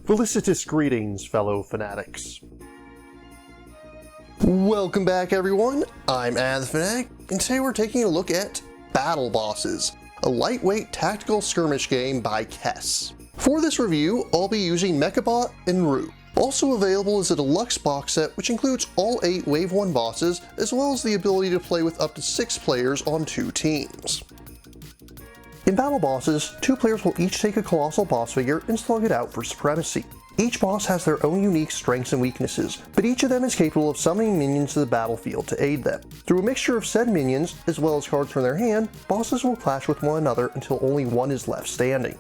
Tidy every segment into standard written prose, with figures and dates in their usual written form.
Felicitous greetings, fellow fanatics. Welcome back, everyone. I'm the Fanatic, and today we're taking a look at Battle Bosses, a lightweight tactical skirmish game by Kess. For this review, I'll be using Mechs and Rue. Also available is a deluxe box set which includes all 8 Wave 1 bosses, as well as the ability to play with up to 6 players on 2 teams. In Battle Bosses, 2 players will each take a colossal boss figure and slug it out for supremacy. Each boss has their own unique strengths and weaknesses, but each of them is capable of summoning minions to the battlefield to aid them. Through a mixture of said minions, as well as cards from their hand, bosses will clash with one another until only one is left standing.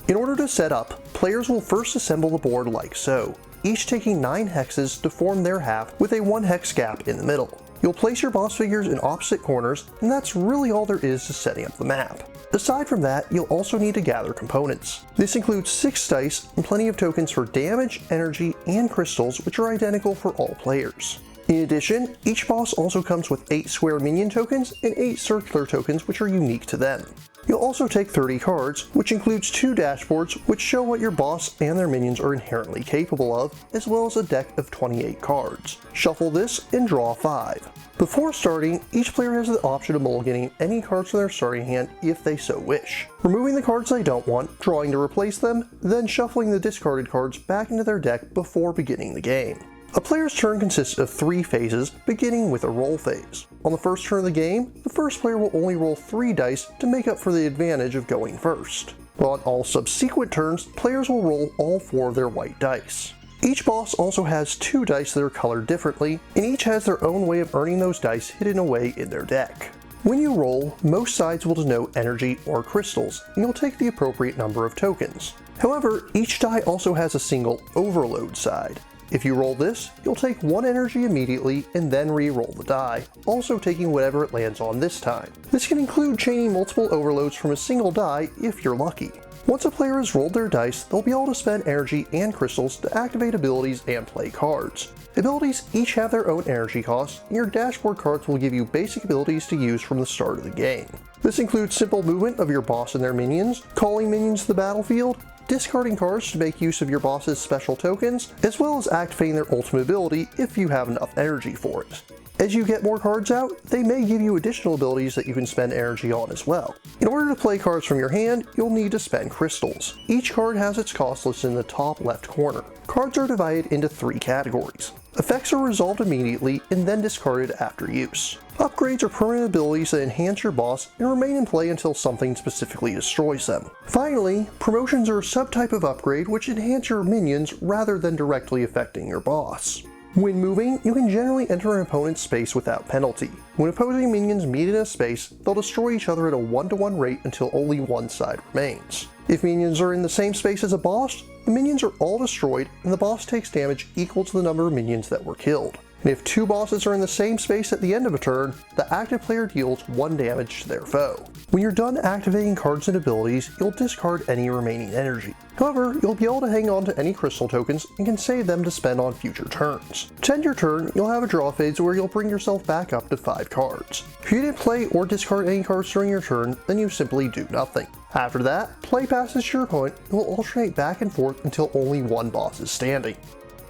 In order to set up, players will first assemble the board like so, each taking 9 hexes to form their half with a 1 hex gap in the middle. You'll place your boss figures in opposite corners, and that's really all there is to setting up the map. Aside from that, you'll also need to gather components. This includes 6 dice and plenty of tokens for damage, energy, and crystals, which are identical for all players. In addition, each boss also comes with 8 square minion tokens and 8 circular tokens, which are unique to them. You'll also take 30 cards, which includes 2 dashboards which show what your boss and their minions are inherently capable of, as well as a deck of 28 cards. Shuffle this and draw 5. Before starting, each player has the option of mulliganing any cards from their starting hand if they so wish, removing the cards they don't want, drawing to replace them, then shuffling the discarded cards back into their deck before beginning the game. A player's turn consists of 3 phases, beginning with a roll phase. On the first turn of the game, the first player will only roll 3 dice to make up for the advantage of going first. While on all subsequent turns, players will roll all 4 of their white dice. Each boss also has 2 dice that are colored differently, and each has their own way of earning those dice hidden away in their deck. When you roll, most sides will denote energy or crystals, and you'll take the appropriate number of tokens. However, each die also has a single overload side. If you roll this, you'll take 1 energy immediately and then re-roll the die, also taking whatever it lands on this time. This can include chaining multiple overloads from a single die if you're lucky. Once a player has rolled their dice, they'll be able to spend energy and crystals to activate abilities and play cards. Abilities each have their own energy costs, and your dashboard cards will give you basic abilities to use from the start of the game. This includes simple movement of your boss and their minions, calling minions to the battlefield, discarding cards to make use of your boss's special tokens, as well as activating their ultimate ability if you have enough energy for it. As you get more cards out, they may give you additional abilities that you can spend energy on as well. In order to play cards from your hand, you'll need to spend crystals. Each card has its cost listed in the top left corner. Cards are divided into 3 categories. Effects are resolved immediately and then discarded after use. Upgrades are permanent abilities that enhance your boss and remain in play until something specifically destroys them. Finally, promotions are a subtype of upgrade which enhance your minions rather than directly affecting your boss. When moving, you can generally enter an opponent's space without penalty. When opposing minions meet in a space, they'll destroy each other at a 1-to-1 rate until only one side remains. If minions are in the same space as a boss, the minions are all destroyed and the boss takes damage equal to the number of minions that were killed. And if 2 bosses are in the same space at the end of a turn, the active player deals 1 damage to their foe. When you're done activating cards and abilities, you'll discard any remaining energy. However, you'll be able to hang on to any crystal tokens and can save them to spend on future turns. To end your turn, you'll have a draw phase where you'll bring yourself back up to 5 cards. If you didn't play or discard any cards during your turn, then you simply do nothing. After that, play passes to your opponent and will alternate back and forth until only 1 boss is standing.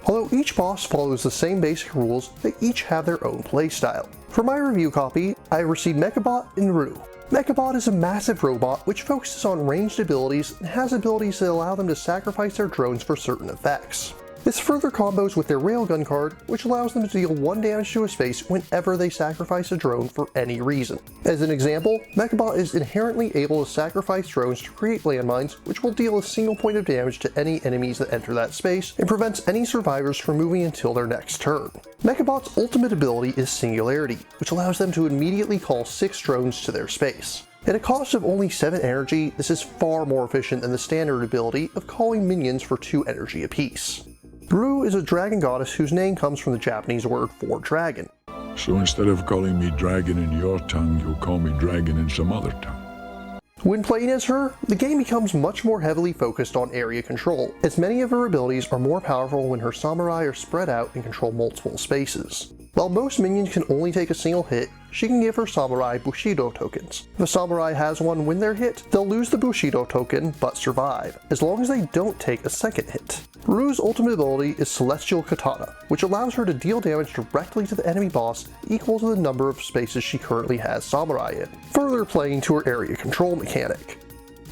Although each boss follows the same basic rules, they each have their own playstyle. For my review copy, I received Mechs and Rue. Mechs is a massive robot which focuses on ranged abilities and has abilities that allow them to sacrifice their drones for certain effects. This further combos with their railgun card, which allows them to deal 1 damage to a space whenever they sacrifice a drone for any reason. As an example, Mechs is inherently able to sacrifice drones to create landmines, which will deal a single point of damage to any enemies that enter that space, and prevents any survivors from moving until their next turn. Mechs' ultimate ability is Singularity, which allows them to immediately call 6 drones to their space. At a cost of only 7 energy, this is far more efficient than the standard ability of calling minions for 2 energy apiece. Rue is a dragon goddess whose name comes from the Japanese word for dragon. So instead of calling me dragon in your tongue, you'll call me dragon in some other tongue. When playing as her, the game becomes much more heavily focused on area control, as many of her abilities are more powerful when her samurai are spread out and control multiple spaces. While most minions can only take a single hit, she can give her samurai Bushido tokens. If a samurai has one when they're hit, they'll lose the Bushido token but survive, as long as they don't take a second hit. Rue's ultimate ability is Celestial Katana, which allows her to deal damage directly to the enemy boss equal to the number of spaces she currently has samurai in, further playing to her area control mechanic.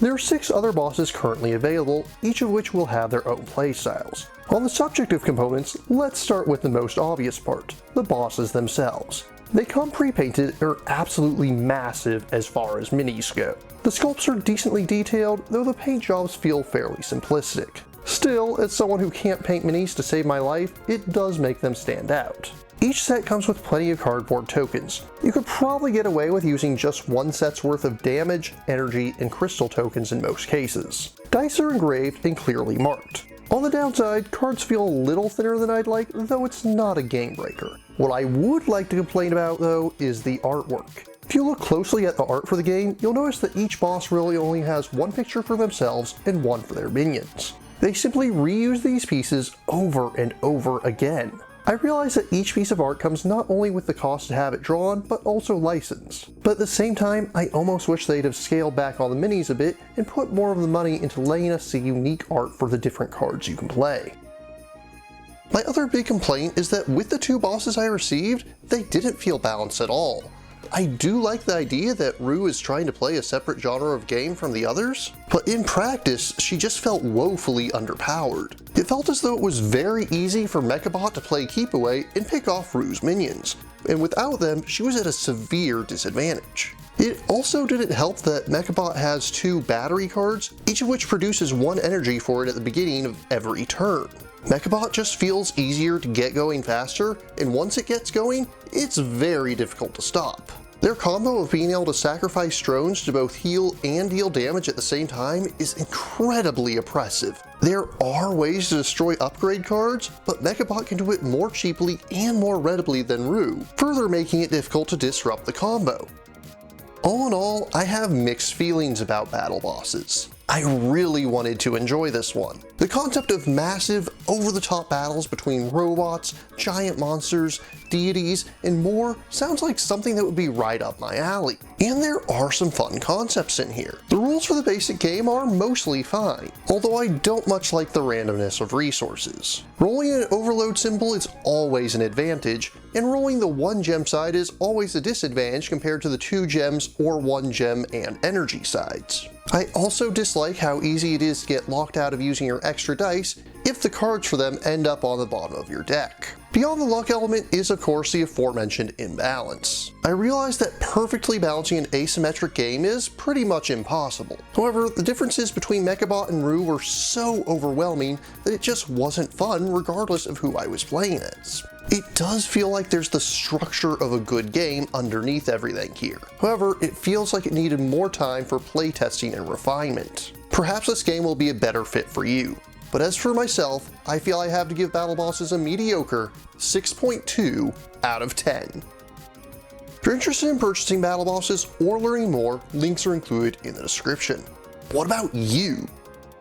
There are 6 other bosses currently available, each of which will have their own playstyles. On the subject of components, let's start with the most obvious part, the bosses themselves. They come pre-painted and are absolutely massive as far as minis go. The sculpts are decently detailed, though the paint jobs feel fairly simplistic. Still, as someone who can't paint minis to save my life, it does make them stand out. Each set comes with plenty of cardboard tokens. You could probably get away with using just one set's worth of damage, energy, and crystal tokens in most cases. Dice are engraved and clearly marked. On the downside, cards feel a little thinner than I'd like, though it's not a game breaker. What I would like to complain about though is the artwork. If you look closely at the art for the game, you'll notice that each boss really only has one picture for themselves and one for their minions. They simply reuse these pieces over and over again. I realize that each piece of art comes not only with the cost to have it drawn, but also licensed. But at the same time, I almost wish they'd have scaled back on the minis a bit and put more of the money into letting us see unique art for the different cards you can play. My other big complaint is that with the 2 bosses I received, they didn't feel balanced at all. I do like the idea that Rue is trying to play a separate genre of game from the others, but in practice, she just felt woefully underpowered. It felt as though it was very easy for Mechabot to play keep away and pick off Rue's minions, and without them, she was at a severe disadvantage. It also didn't help that Mechabot has 2 battery cards, each of which produces 1 energy for it at the beginning of every turn. Mechabot just feels easier to get going faster, and once it gets going, it's very difficult to stop. Their combo of being able to sacrifice drones to both heal and deal damage at the same time is incredibly oppressive. There are ways to destroy upgrade cards, but Mechabot can do it more cheaply and more readily than Rue, further making it difficult to disrupt the combo. All in all, I have mixed feelings about battle bosses. I really wanted to enjoy this one. The concept of massive, over-the-top battles between robots, giant monsters, deities, and more sounds like something that would be right up my alley. And there are some fun concepts in here. The rules for the basic game are mostly fine, although I don't much like the randomness of resources. Rolling an overload symbol is always an advantage, and rolling the 1 gem side is always a disadvantage compared to the 2 gems or 1 gem and energy sides. I also dislike how easy it is to get locked out of using your extra dice if the cards for them end up on the bottom of your deck. Beyond the luck element is of course the aforementioned imbalance. I realize that perfectly balancing an asymmetric game is pretty much impossible. However, the differences between Mechabot and Rue were so overwhelming that it just wasn't fun regardless of who I was playing as. It does feel like there's the structure of a good game underneath everything here. However, it feels like it needed more time for playtesting and refinement. Perhaps this game will be a better fit for you. But as for myself, I feel I have to give battle bosses a mediocre 6.2 out of 10. If you're interested in purchasing battle bosses or learning more, links are included in the description. What about you?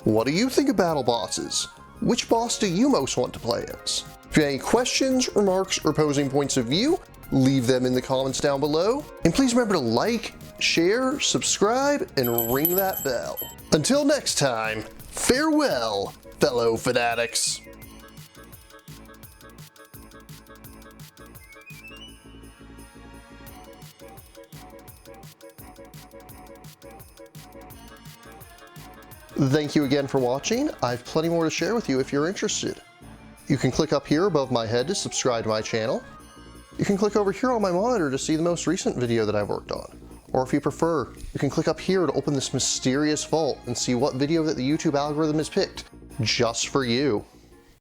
What do you think of battle bosses? Which boss do you most want to play as? If you have any questions, remarks, or opposing points of view, leave them in the comments down below. And please remember to like, share, subscribe, and ring that bell. Until next time, farewell, fellow fanatics. Thank you again for watching. I have plenty more to share with you if you're interested. You can click up here above my head to subscribe to my channel. You can click over here on my monitor to see the most recent video that I've worked on. Or if you prefer, you can click up here to open this mysterious vault and see what video that the YouTube algorithm has picked just for you.